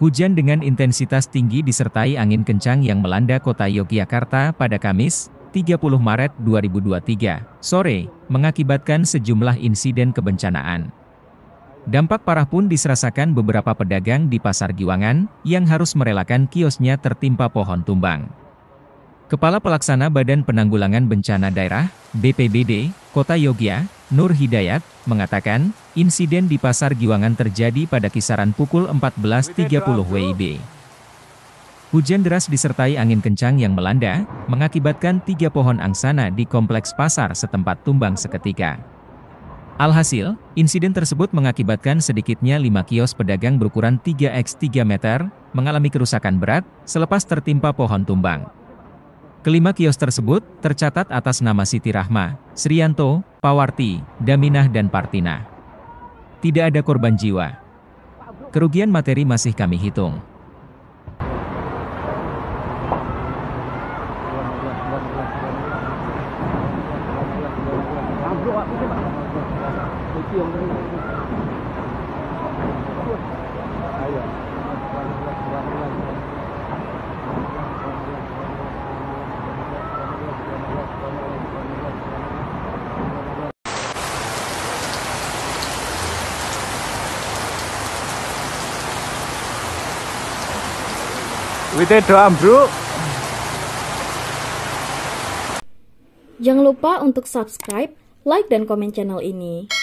Hujan dengan intensitas tinggi disertai angin kencang yang melanda kota Yogyakarta pada Kamis, 30 Maret 2023, sore, mengakibatkan sejumlah insiden kebencanaan. Dampak parah pun dirasakan beberapa pedagang di Pasar Giwangan, yang harus merelakan kiosnya tertimpa pohon tumbang. Kepala Pelaksana Badan Penanggulangan Bencana Daerah, BPBD, Kota Yogyakarta, Nur Hidayat, mengatakan, insiden di Pasar Giwangan terjadi pada kisaran pukul 14.30 WIB. Hujan deras disertai angin kencang yang melanda, mengakibatkan 3 pohon angsana di kompleks pasar setempat tumbang seketika. Alhasil, insiden tersebut mengakibatkan sedikitnya 5 kios pedagang berukuran 3x3 meter, mengalami kerusakan berat, selepas tertimpa pohon tumbang. Kelima kios tersebut tercatat atas nama Siti Rahma, Srianto, Pawarti, Daminah dan Partina. Tidak ada korban jiwa. Kerugian materi masih kami hitung. Wite do ambruk. Jangan lupa untuk subscribe, like, dan komen channel ini.